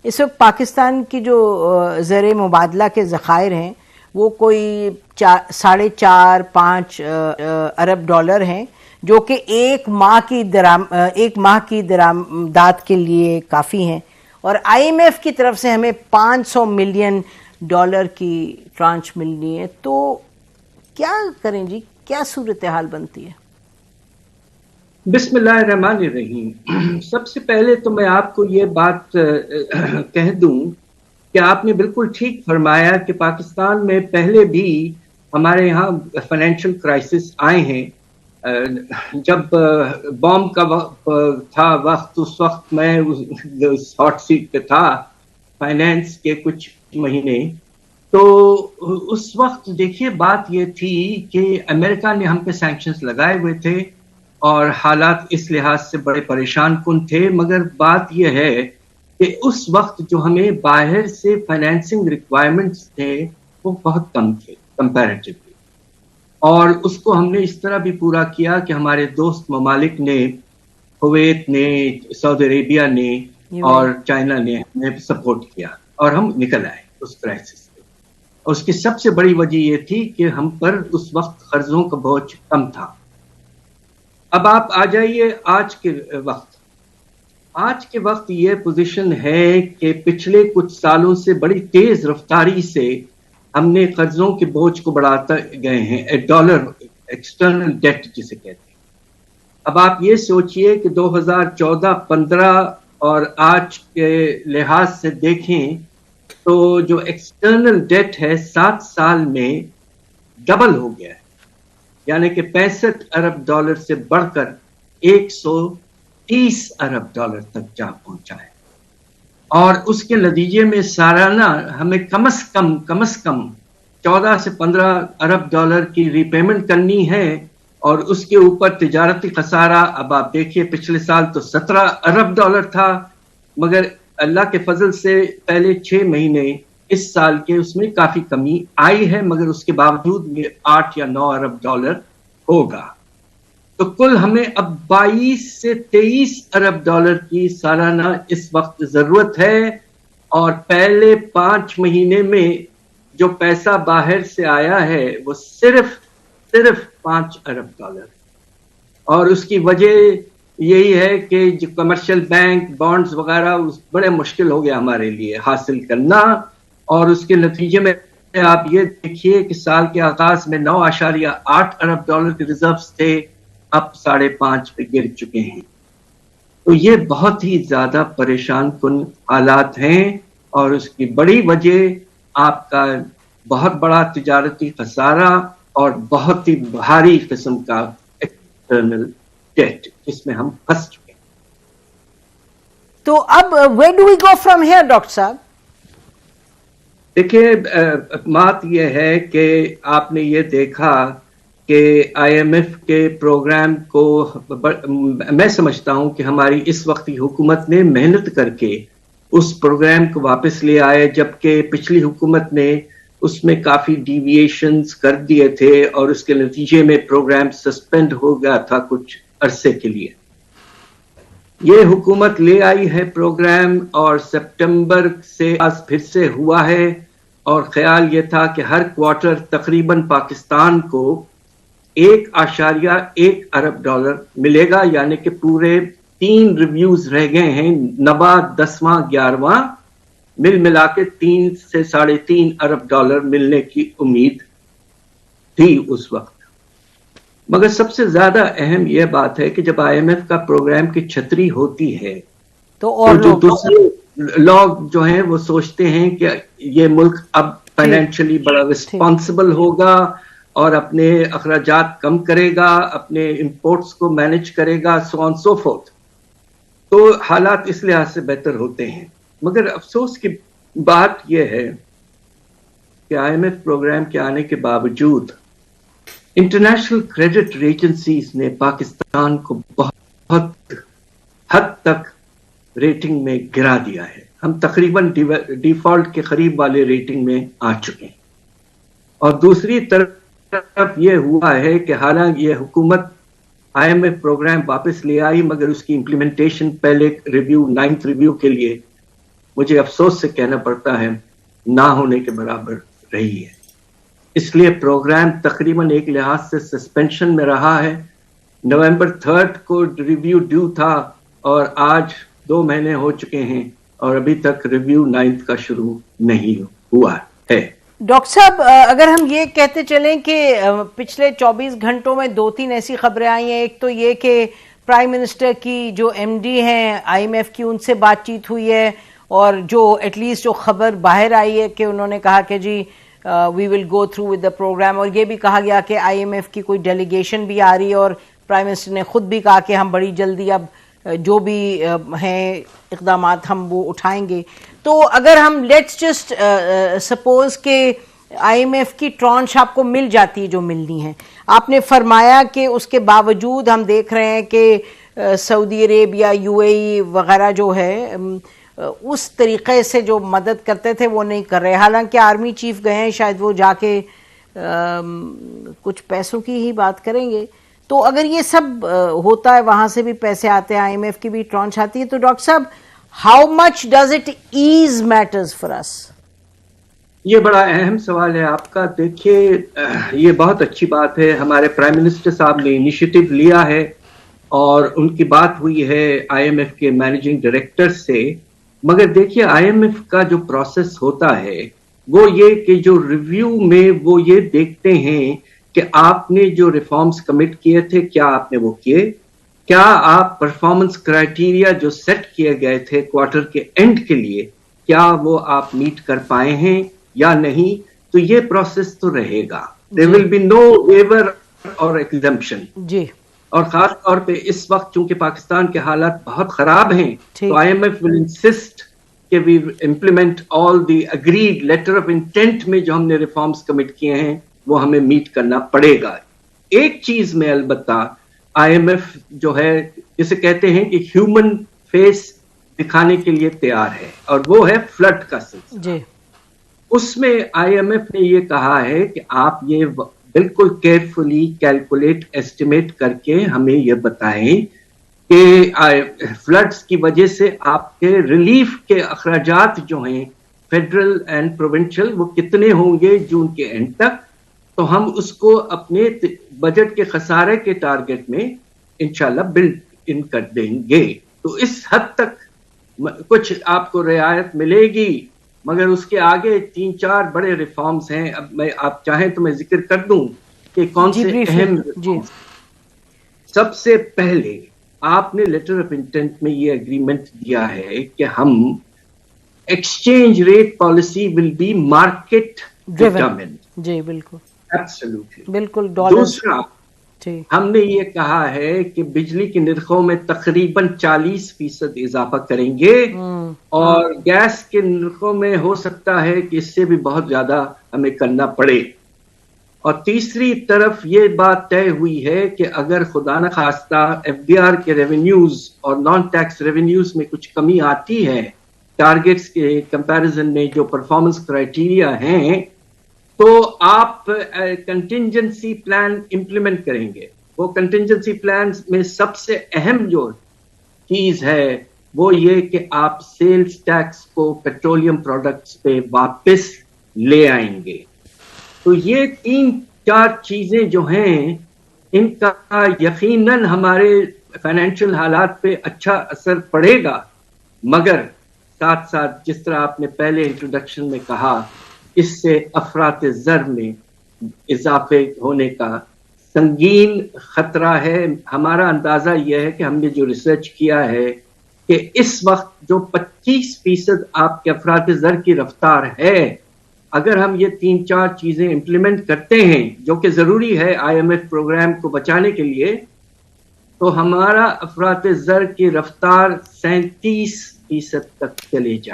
اس وقت پاکستان کی جو زر مبادلہ کے ذخائر ہیں وہ کوئی 4.5-5 ارب ڈالر ہیں، جو کہ ایک ماہ کی درآمدات کے لیے کافی ہیں، اور آئی ایم ایف کی طرف سے ہمیں $500 ملین کی ٹرانچ ملنی ہے. تو کیا کریں جی، کیا صورتحال بنتی ہے؟ بسم اللہ الرحمن الرحیم. سب سے پہلے تو میں آپ کو یہ بات کہہ دوں کہ آپ نے بالکل ٹھیک فرمایا کہ پاکستان میں پہلے بھی ہمارے یہاں فائنینشیل کرائسس آئے ہیں. جب بام کا تھا وقت، اس وقت میں ہاٹ سیٹ پہ تھا فائنینس کے کچھ مہینے. تو اس وقت دیکھیے بات یہ تھی کہ امریکہ نے ہم پہ سینکشنز لگائے ہوئے تھے اور حالات اس لحاظ سے بڑے پریشان کن تھے، مگر بات یہ ہے کہ اس وقت جو ہمیں باہر سے فائنینسنگ ریکوائرمنٹس تھے وہ بہت کم تھے کمپیریٹیولی، اور اس کو ہم نے اس طرح بھی پورا کیا کہ ہمارے دوست ممالک نے، کویت نے، سعودی عربیہ نے اور چائنا نے ہمیں سپورٹ کیا اور ہم نکل آئے اس کرائسس سے. اور اس کی سب سے بڑی وجہ یہ تھی کہ ہم پر اس وقت قرضوں کا بوجھ کم تھا. اب آپ آ جائیے آج کے وقت. آج کے وقت یہ پوزیشن ہے کہ پچھلے کچھ سالوں سے بڑی تیز رفتاری سے ہم نے قرضوں کے بوجھ کو بڑھاتے گئے ہیں، ڈالر ایکسٹرنل ڈیٹ جسے کہتے ہیں. اب آپ یہ سوچئے کہ 2014-15 اور آج کے لحاظ سے دیکھیں تو جو ایکسٹرنل ڈیٹ ہے 7 سال میں ڈبل ہو گیا ہے، یعنی کہ 65 ارب ڈالر سے بڑھ کر 130 ارب ڈالر تک جا پہنچا ہے. اور اس کے نتیجے میں سالانہ ہمیں کم از کم 14 سے 15 ارب ڈالر کی ری پیمنٹ کرنی ہے، اور اس کے اوپر تجارتی خسارہ. اب آپ دیکھیے پچھلے سال تو 17 ارب ڈالر تھا، مگر اللہ کے فضل سے پہلے 6 مہینے اس سال کے اس میں کافی کمی آئی ہے، مگر اس کے باوجود یہ 8 یا 9 ارب ڈالر ہوگا. تو کل ہمیں اب 22 سے 23 ارب ڈالر کی سالانہ اس وقت ضرورت ہے. اور پہلے 5 مہینے میں جو پیسہ باہر سے آیا ہے وہ صرف 5 ارب ڈالر. اور اس کی وجہ یہی ہے کہ جو کمرشل بینک بانڈز وغیرہ بڑے مشکل ہو گیا ہمارے لیے حاصل کرنا. اور اس کے نتیجے میں آپ یہ دیکھیے کہ سال کے آغاز میں 9.8 ارب ڈالر کے ریزروز تھے، اب 5.5 پہ گر چکے ہیں. تو یہ بہت ہی زیادہ پریشان کن حالات ہیں، اور اس کی بڑی وجہ آپ کا بہت بڑا تجارتی خسارہ اور بہت ہی بھاری قسم کا ایکسٹرنل ڈیٹ جس میں ہم پھنس چکے ہیں. تو اب where do we go from here doctor صاحب؟ دیکھیے بات یہ ہے کہ آپ نے یہ دیکھا کہ آئی ایم ایف کے پروگرام کو میں سمجھتا ہوں کہ ہماری اس وقت کی حکومت نے محنت کر کے اس پروگرام کو واپس لے آئے، جبکہ پچھلی حکومت نے اس میں کافی ڈیویشنز کر دیے تھے اور اس کے نتیجے میں پروگرام سسپینڈ ہو گیا تھا کچھ عرصے کے لیے. یہ حکومت لے آئی ہے پروگرام، اور سپٹمبر سے آج پھر سے ہوا ہے، اور خیال یہ تھا کہ ہر کوارٹر تقریباً پاکستان کو 1.1 ارب ڈالر ملے گا، یعنی کہ پورے 3 ریویوز رہ گئے ہیں، 9واں 10واں 11واں ملا کے 3 سے 3.5 ارب ڈالر ملنے کی امید تھی اس وقت. مگر سب سے زیادہ اہم یہ بات ہے کہ جب آئی ایم ایف کا پروگرام کی چھتری ہوتی ہے تو جو دوسرے لوگ جو ہیں وہ سوچتے ہیں کہ یہ ملک اب فائنینشلی بڑا رسپانسبل ہوگا اور اپنے اخراجات کم کرے گا، اپنے امپورٹس کو مینج کرے گا، سو آن سو فورتھ. تو حالات اس لحاظ سے بہتر ہوتے ہیں. مگر افسوس کی بات یہ ہے کہ آئی ایم ایف پروگرام کے آنے کے باوجود انٹرنیشنل کریڈٹ ایجنسیز نے پاکستان کو بہت حد تک ریٹنگ میں گرا دیا ہے. ہم تقریباً ڈیفالٹ کے قریب والے ریٹنگ میں آ چکے ہیں. اور دوسری طرف یہ ہوا ہے کہ حالانکہ یہ حکومت آئی ایم ایف پروگرام واپس لے آئی، مگر اس کی امپلیمنٹیشن پہلے ریویو 9th ریویو کے لیے مجھے افسوس سے کہنا پڑتا ہے نہ ہونے کے برابر رہی ہے. اس لیے پروگرام تقریباً ایک لحاظ سے سسپینشن میں رہا ہے. نومبر 3 کو ریویو ڈیو تھا اور آج 2 مہینے ہو چکے ہیں اور ابھی تک ریویو 9 کا شروع نہیں ہوا ہے. ڈاکٹر صاحب اگر ہم یہ کہتے چلیں کہ پچھلے 24 گھنٹوں میں 2-3 ایسی خبریں آئی ہیں. ایک تو یہ کہ پرائم منسٹر کی جو ایم ڈی ہیں IMF کی ان سے بات چیت ہوئی ہے اور جو ایٹ لیسٹ جو خبر باہر آئی ہے کہ انہوں نے کہا کہ جی we will go through with the programme, اور یہ بھی کہا گیا کہ IMF کی کوئی ڈیلیگیشن بھی آ رہی ہے اور پرائم منسٹر نے خود بھی کہا کہ ہم بڑی جلدی اب جو بھی ہیں اقدامات ہم وہ اٹھائیں گے. تو اگر ہم لیٹس جسٹ سپوز کہ IMF کی ٹرانش آپ کو مل جاتی ہے جو ملنی ہے, آپ نے فرمایا کہ اس کے باوجود ہم دیکھ رہے ہیں کہ سعودی عرب یا UAE وغیرہ جو ہے اس طریقے سے جو مدد کرتے تھے وہ نہیں کر رہے, حالانکہ آرمی چیف گئے ہیں, شاید وہ جا کے کچھ پیسوں کی ہی بات کریں گے. تو اگر یہ سب ہوتا ہے, وہاں سے بھی پیسے آتے ہیں, IMF کی بھی ٹرانچ آتی ہے, تو ڈاکٹر صاحب how much does it is matters for us? یہ بڑا اہم سوال ہے آپ کا. دیکھیے یہ بہت اچھی بات ہے, ہمارے پرائم منسٹر صاحب نے انیشیٹو لیا ہے اور ان کی بات ہوئی ہے IMF کے مینیجنگ ڈائریکٹر سے. مگر دیکھیے IMF کا جو پروسیس ہوتا ہے وہ یہ کہ جو ریویو میں وہ یہ دیکھتے ہیں کہ آپ نے جو ریفارمز کمٹ کیے تھے کیا آپ نے وہ کیے, کیا آپ پرفارمنس کرائٹیریا جو سیٹ کیے گئے تھے کوارٹر کے اینڈ کے لیے کیا وہ آپ میٹ کر پائے ہیں یا نہیں. تو یہ پروسیس تو رہے گا. there will be no waiver اور exemption. جی, اور خاص طور پہ اس وقت چونکہ پاکستان کے حالات بہت خراب ہیں تو IMF will insist کہ we implement all the agreed letter of intent میں جو ہم نے ریفارمز کمٹ کیے ہیں وہ ہمیں میٹ کرنا پڑے گا. ایک چیز میں البتہ IMF جو ہے جسے کہتے ہیں کہ ہیومن فیس دکھانے کے لیے تیار ہے اور وہ ہے فلڈ کا سلسلہ. اس میں IMF نے یہ کہا ہے کہ آپ یہ بالکل کیئرفلی کیلکولیٹ ایسٹیمیٹ کر کے ہمیں یہ بتائیں کہ فلڈز کی وجہ سے آپ کے ریلیف کے اخراجات جو ہیں فیڈرل اینڈ پروونشل وہ کتنے ہوں گے جون کے اینڈ تک, تو ہم اس کو اپنے بجٹ کے خسارے کے ٹارگٹ میں انشاءاللہ بلڈ ان کر دیں گے. تو اس حد تک کچھ آپ کو رعایت ملے گی, مگر اس کے آگے 3-4 بڑے ریفارمز ہیں. اب میں آپ چاہیں تو میں ذکر کر دوں کہ کون سے اہم ریفارمز. سب سے پہلے آپ نے لیٹر آف انٹینٹ میں یہ اگریمنٹ دیا ہے کہ ہم exchange rate policy will be market determined. جی بالکل, ایبسولوٹلی بالکل. دوسرا ہم نے یہ کہا ہے کہ بجلی کے نرخوں میں تقریباً 40% اضافہ کریں گے اور گیس کے نرخوں میں ہو سکتا ہے کہ اس سے بھی بہت زیادہ ہمیں کرنا پڑے. اور تیسری طرف یہ بات طے ہوئی ہے کہ اگر خدا نخواستہ FDR کے ریونیوز اور نان ٹیکس ریونیوز میں کچھ کمی آتی ہے ٹارگٹس کے کمپیریزن میں جو پرفارمنس کرائٹیریا ہیں, تو آپ کنٹینجنسی پلان امپلیمنٹ کریں گے. وہ کنٹینجنسی پلان میں سب سے اہم جو چیز ہے وہ یہ کہ آپ سیلز ٹیکس کو پیٹرولیم پروڈکٹس پہ واپس لے آئیں گے. تو یہ 3-4 چیزیں جو ہیں ان کا یقیناً ہمارے فائنینشیل حالات پہ اچھا اثر پڑے گا, مگر ساتھ ساتھ جس طرح آپ نے پہلے انٹروڈکشن میں کہا اس سے افراط زر میں اضافے ہونے کا سنگین خطرہ ہے. ہمارا اندازہ یہ ہے کہ ہم نے جو ریسرچ کیا ہے کہ اس وقت جو 25% آپ کے افراط زر کی رفتار ہے, اگر ہم یہ 3-4 چیزیں امپلیمنٹ کرتے ہیں جو کہ ضروری ہے IMF پروگرام کو بچانے کے لیے, تو ہمارا افراط زر کی رفتار 37% تک چلے جائے.